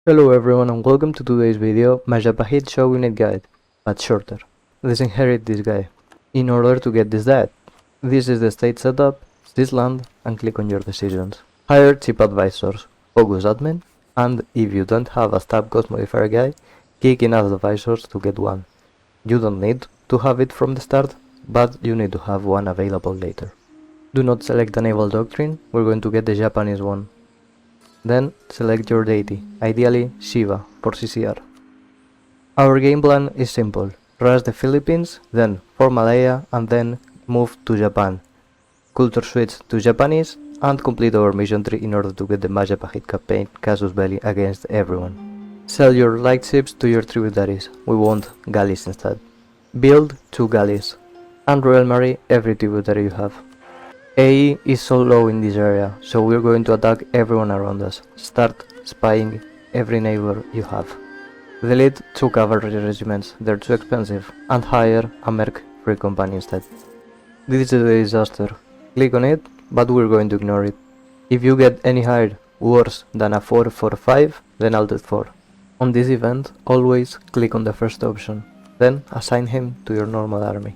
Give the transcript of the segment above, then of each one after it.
Hello everyone and welcome to today's video, Majapahit Shogunate guide, but shorter. Disinherit this guy. In order to get this diet, this is the state setup, this land, and click on your decisions. Hire cheap advisors, focus admin, and if you don't have a stab cost modifier guy, kick in advisors to get one. You don't need to have it from the start, but you need to have one available later. Do not select the naval doctrine, we're going to get the Japanese one. Then select your deity, ideally Shiva for CCR. Our game plan is simple, rush the Philippines, then for Malaya and then move to Japan. Culture switch to Japanese and complete our mission tree in order to get the Majapahit campaign casus belli against everyone. Sell your light ships to your tributaries, we want galleys instead. Build 2 galleys and Royal Marry every tributary you have. AE is so low in this area, so we're going to attack everyone around us. Start spying every neighbor you have. Delete 2 cavalry regiments, they're too expensive, and hire a merc free company instead. This is a disaster. Click on it, but we're going to ignore it. If you get any hire worse than a 445, then Alt 4. On this event, always click on the first option, then assign him to your normal army.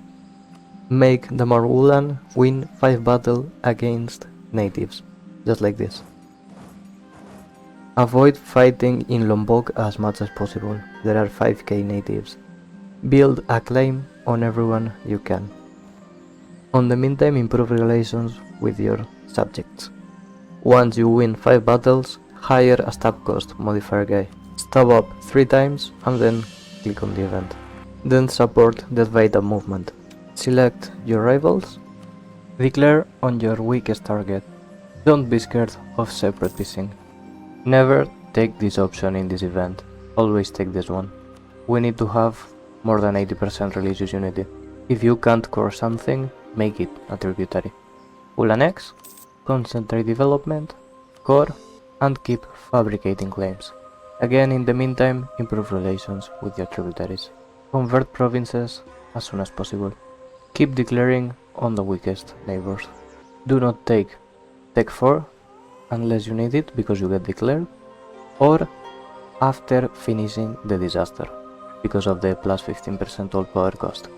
Make the Marwulan win 5 battles against natives, just like this. Avoid fighting in Lombok as much as possible, there are 5k natives. Build a claim on everyone you can. On the meantime, improve relations with your subjects. Once you win 5 battles, hire a stab cost modifier guy. Stab up 3 times and then click on the event. Then support the Advaita movement. Select your rivals. Declare on your weakest target. Don't be scared of separate piecing. Never take this option in this event. Always take this one. We need to have more than 80% religious unity. If you can't core something, make it a tributary. Ulan X, concentrate development, core, and keep fabricating claims. Again, in the meantime, improve relations with your tributaries. Convert provinces as soon as possible. Keep declaring on the weakest neighbors. Do not take Tech 4 unless you need it because you get declared, or after finishing the disaster because of the plus 15% all power cost.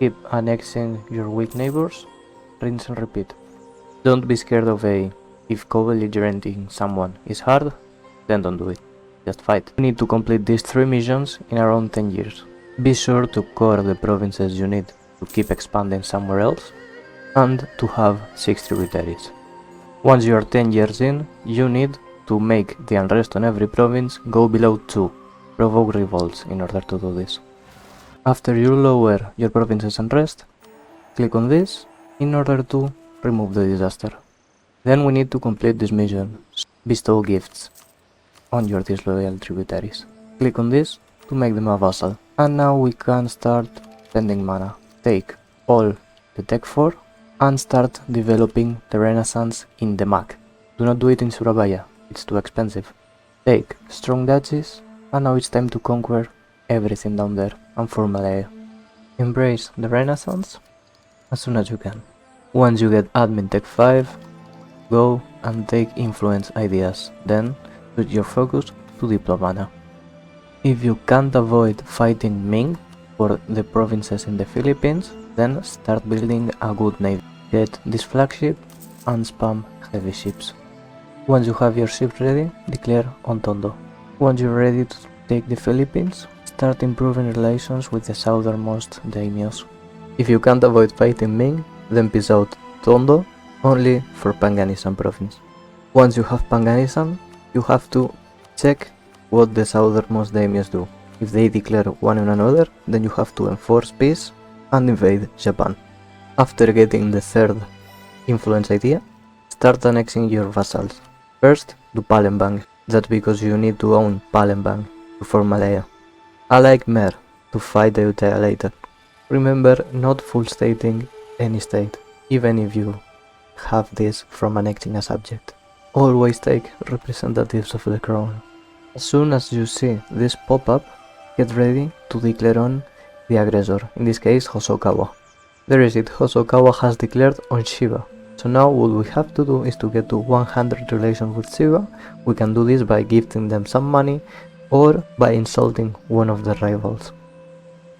Keep annexing your weak neighbors, rinse and repeat. Don't be scared of AE. If co-belligerenting someone is hard, then don't do it. Just fight. You need to complete these 3 missions in around 10 years. Be sure to core the provinces you need to keep expanding somewhere else, and to have 6 tributaries. Once you are 10 years in, you need to make the unrest on every province go below 2, provoke revolts in order to do this. After you lower your province's unrest, click on this in order to remove the disaster. Then we need to complete this mission, bestow gifts on your disloyal tributaries. Click on this to make them a vassal. And now we can start spending mana. Take all the Tech 4 and start developing the Renaissance in the Mac. Do not do it in Surabaya, it's too expensive. Take strong duchies, and now it's time to conquer everything down there and for Malaya. Embrace the Renaissance as soon as you can. Once you get admin Tech 5, go and take influence ideas, then switch your focus to Diplomana. If you can't avoid fighting Ming for the provinces in the Philippines, then start building a good navy. Get this flagship and spam heavy ships. Once you have your ships ready, declare on Tondo. Once you're ready to take the Philippines, start improving relations with the southernmost daimyos. If you can't avoid fighting Ming, then peace out Tondo, only for Panganisan province. Once you have Panganisan, you have to check what the southernmost daimyos do. If they declare one on another, then you have to enforce peace and invade Japan. After getting the 3rd influence idea, start annexing your vassals. First, do Palembang, that's because you need to own Palembang to form Malaya. I like Mer to fight the Ayutthaya later. Remember not full stating any state, even if you have this from annexing a subject. Always take representatives of the crown. As soon as you see this pop up, get ready to declare on the aggressor, in this case Hosokawa. There is it, Hosokawa has declared on Shiva, So now what we have to do is to get to 100 relations with Shiga. We can do this by gifting them some money or by insulting one of the rivals.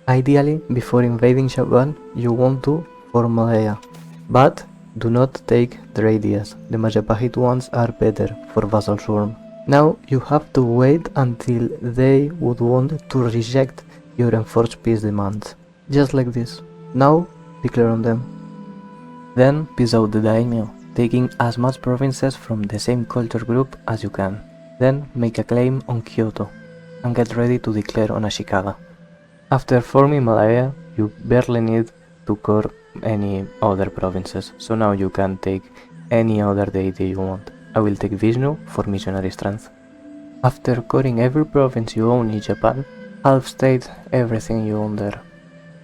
Ideally, before invading Japan, you want to form Malaya, but do not take their ideas. The Majapahit ones are better for vassal swarm. Now you have to wait until they would want to reject your enforced peace demands. Just like this. Now declare on them. Then peace out the daimyo, taking as much provinces from the same culture group as you can. Then make a claim on Kyoto and get ready to declare on Ashikaga. After forming Malaya, you barely need to core any other provinces, so now you can take any other deity you want. I will take Vishnu for missionary strength. After coring every province you own in Japan, half state everything you own there.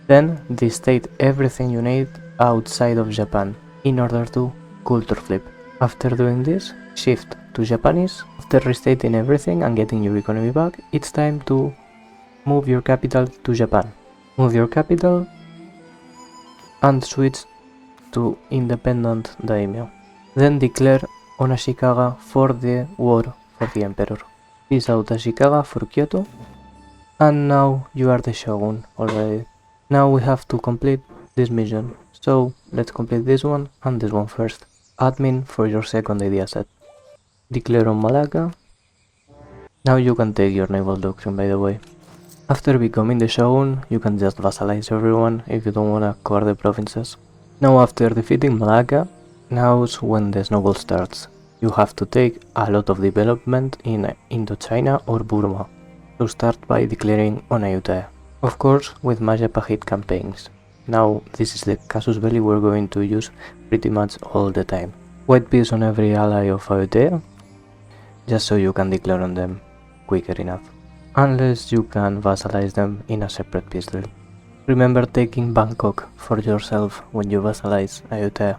Then de-state everything you need outside of Japan in order to culture flip. After doing this, shift to Japanese. After restating everything and getting your economy back, it's time to move your capital to Japan. Move your capital and switch to independent daimyo. Then declare on Ashikaga for the war for the emperor. Peace out Ashikaga for Kyoto. And now you are the shogun already. Now we have to complete this mission. So let's complete this one and this one first. Admin for your second idea set. Declare on Malacca. Now you can take your naval doctrine, by the way. After becoming the shogun, you can just vassalize everyone if you don't wanna core the provinces. Now after defeating Malacca, now's when the snowball starts. You have to take a lot of development in Indochina or Burma. So start by declaring on Ayutthaya. Of course, with Majapahit campaigns. Now this is the casus belli we're going to use pretty much all the time. White peace on every ally of Ayutthaya, just so you can declare on them quicker enough. Unless you can vassalize them in a separate peace deal. Remember taking Bangkok for yourself when you vassalize Ayutthaya.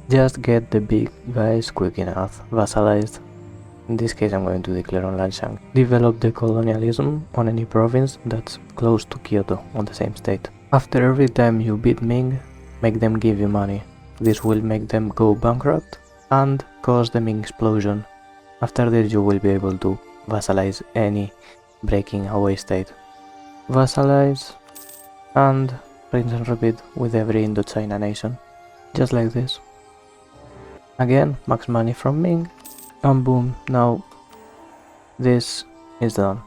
Just get the big guys quick enough, vassalized. In this case I'm going to declare on Lanshan. Develop the colonialism on any province that's close to Kyoto on the same state. After every time you beat Ming, make them give you money. This will make them go bankrupt and cause the Ming explosion. After this you will be able to vassalize any breaking away state. Vassalize and rinse and repeat with every Indochina nation. Just like this. Again, max money from Ming, and boom, now this is done.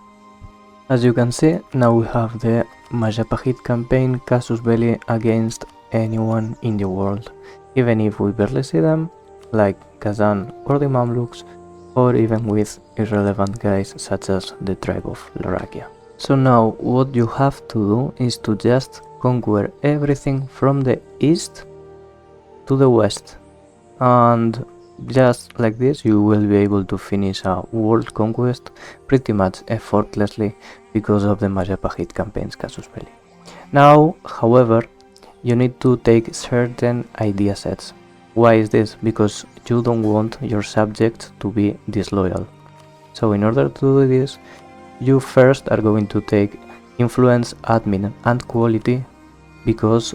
As you can see, now we have the Majapahit campaign casus belli against anyone in the world, even if we barely see them, like Kazan or the Mamluks, or even with irrelevant guys such as the tribe of Larakia. So now what you have to do is to just conquer everything from the east to the west, and just like this you will be able to finish a world conquest pretty much effortlessly because of the Majapahit campaign's casus belli. Now, however, you need to take certain idea sets. Why is this? Because you don't want your subjects to be disloyal. So in order to do this, you first are going to take influence, admin and quality, because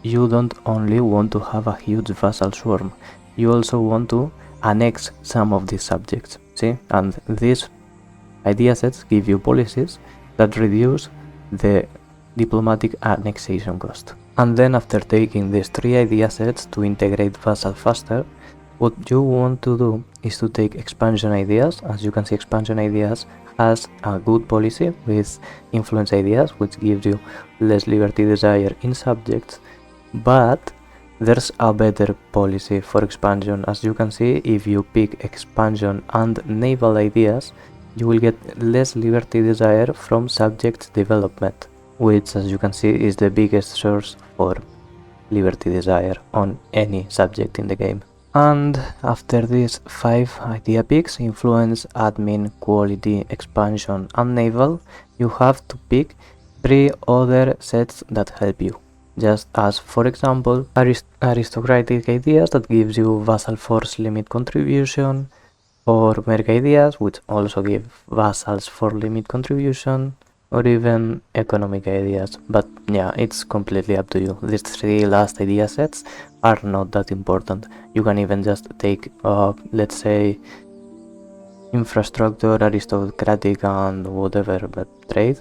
you don't only want to have a huge vassal swarm, you also want to annex some of these subjects. See? And these idea sets give you policies that reduce the diplomatic annexation cost. And then after taking these three idea sets to integrate vassal faster, what you want to do is to take expansion ideas. As you can see, expansion ideas has a good policy with influence ideas, which gives you less liberty desire in subjects, but there's a better policy for expansion. As you can see, if you pick expansion and naval ideas, you will get less liberty desire from subject development, which, as you can see, is the biggest source for liberty desire on any subject in the game. And after these 5 idea picks, influence, admin, quality, expansion and naval, you have to pick 3 other sets that help you. Just as, for example, aristocratic ideas that gives you vassal force limit contribution, or merc ideas which also give vassals for limit contribution, or even economic ideas, but yeah, it's completely up to you. These 3 last idea sets are not that important. You can even just take, let's say, infrastructure, aristocratic and whatever, but trade,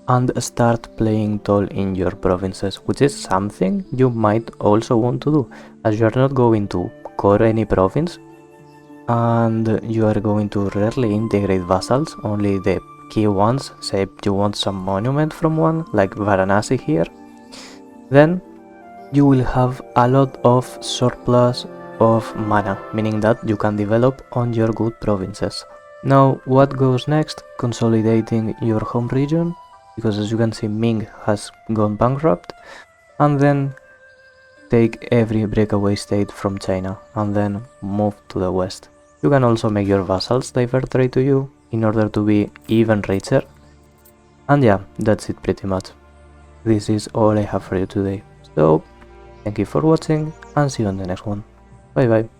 and start playing tall in your provinces, which is something you might also want to do, as you are not going to core any province, and you are going to rarely integrate vassals, only the key ones. Say you want some monument from one, like Varanasi here, then you will have a lot of surplus of mana, meaning that you can develop on your good provinces. Now, what goes next? Consolidating your home region, because as you can see, Ming has gone bankrupt, and then take every breakaway state from China and then move to the west. You can also make your vassals divert trade to you in order to be even richer. And yeah, that's it pretty much. This is all I have for you today. So, thank you for watching and see you on the next one. Bye bye.